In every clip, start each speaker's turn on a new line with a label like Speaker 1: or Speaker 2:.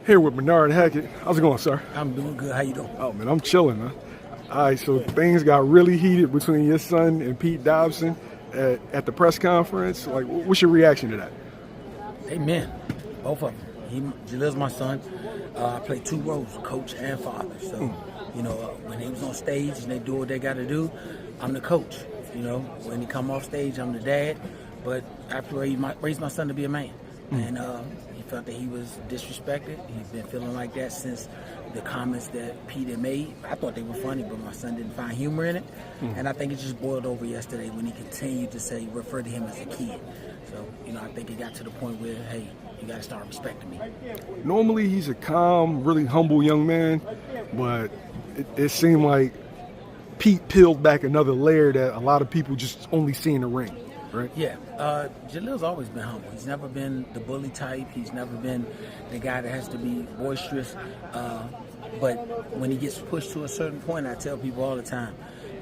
Speaker 1: Here with Jalil Hackett. How's it going, sir?
Speaker 2: I'm doing good. How you doing?
Speaker 1: Oh, man, I'm chilling, man. All right, so things got really heated between your son and Pete Dobson at the press conference. Like, what's your reaction to that?
Speaker 2: Amen. Both of them. Jalil's my son. I play two roles, coach and father. So, when he was on stage and they do what they got to do, I'm the coach. When he come off stage, I'm the dad. But after he raised my son to be a man. And he felt that he was disrespected. He's been feeling like that since the comments that Pete had made. I thought they were funny, but my son didn't find humor in it. And I think it just boiled over yesterday when he continued to refer to him as a kid. So, I think it got to the point where, hey, you got to start respecting me.
Speaker 1: Normally he's a calm, really humble young man, but it seemed like Pete peeled back another layer that a lot of people just only see in the ring. Right.
Speaker 2: Yeah, Jalil's always been humble. He's never been the bully type. He's never been the guy that has to be boisterous. But when he gets pushed to a certain point, I tell people all the time,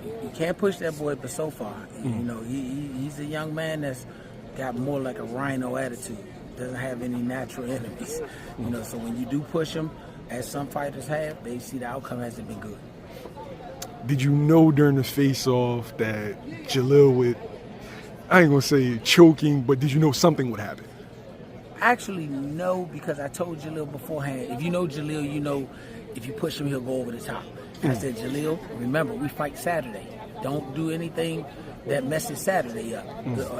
Speaker 2: you can't push that boy but so far. He's a young man that's got more like a rhino attitude. Doesn't have any natural enemies. So when you do push him, as some fighters have, they see the outcome hasn't been good.
Speaker 1: Did you know during the face-off that Jalil would, I ain't gonna say choking, but did you know something would happen?
Speaker 2: Actually, no, because I told Jalil beforehand, if you know Jalil, if you push him, he'll go over the top. I said, Jalil, remember, we fight Saturday. Don't do anything that messes Saturday up.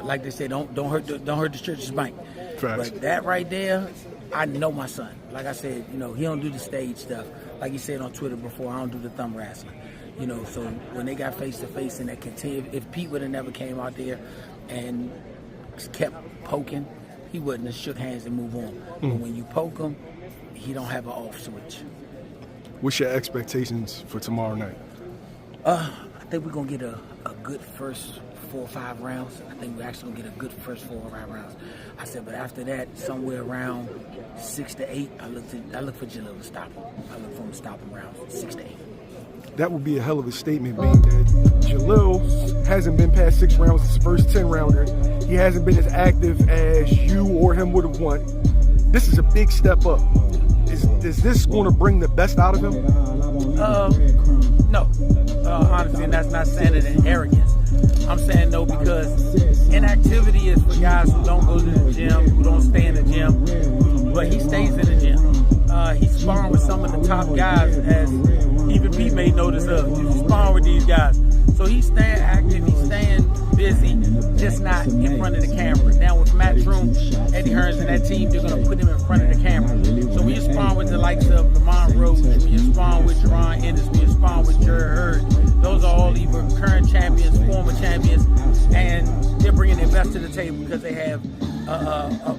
Speaker 2: Like they say, don't hurt the church's bank.
Speaker 1: Facts.
Speaker 2: But that right there, I know my son. Like I said, he don't do the stage stuff. Like he said on Twitter before, I don't do the thumb wrestling. So when they got face to face and that continued, if Pete would have never came out there and kept poking, he wouldn't have shook hands and move on. But when you poke him, he don't have an off switch.
Speaker 1: What's your expectations for tomorrow night?
Speaker 2: I think we're gonna get a good first 4 or 5 rounds. I think we're actually gonna get a good first 4 or 5 rounds. I said, but after that, somewhere around 6 to 8, I look for Jalil to stop him. I look for him to stop him around 6 to 8.
Speaker 1: That would be a hell of a statement, being that Jalil hasn't been past 6 rounds, his first 10-rounder. He hasn't been as active as you or him would have wanted. This is a big step up. Is this going to bring the best out of him?
Speaker 2: No. Honestly, and that's not saying it in arrogance. I'm saying no because inactivity is for guys who don't go to the gym, who don't stay in the gym, but he stays in the gym. He's sparring with some of the top guys, as even Pete made notice of. He's sparring with these guys. So he's staying active, he's staying busy, just not in front of the camera. Now with Matchroom, Eddie Hearns and that team, they're going to put him in front of the camera. So when you're sparring with the likes of Lamont Rose, when you're sparring with Jaron, Ennis, when you're sparring with Jaron, those are all either current champions, former champions, and they're bringing their best to the table because they have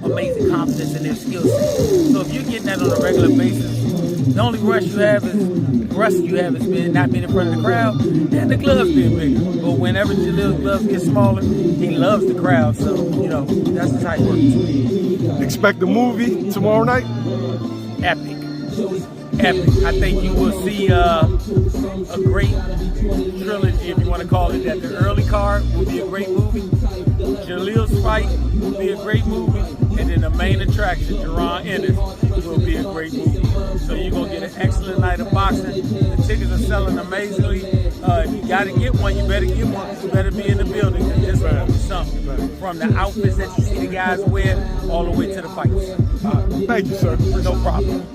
Speaker 2: amazing confidence in their skill set. So if you're getting that on a regular basis, the only rush you have is not being in front of the crowd and the gloves being bigger. But whenever Jalil's gloves get smaller, he loves the crowd. So, that's just how it works.
Speaker 1: Expect the movie tomorrow night?
Speaker 2: Epic. I think you will see a great trilogy, if you want to call it that. The early card will be a great movie. Jalil's fight will be a great movie. And then the main attraction, Jaron Ennis, will be a great movie. So you're going to get an excellent night of boxing. The tickets are selling amazingly. If you got to get one, you better get one. You better be in the building. This will be something. From the outfits that you see the guys wear all the way to the fights.
Speaker 1: Thank you, sir.
Speaker 2: No problem.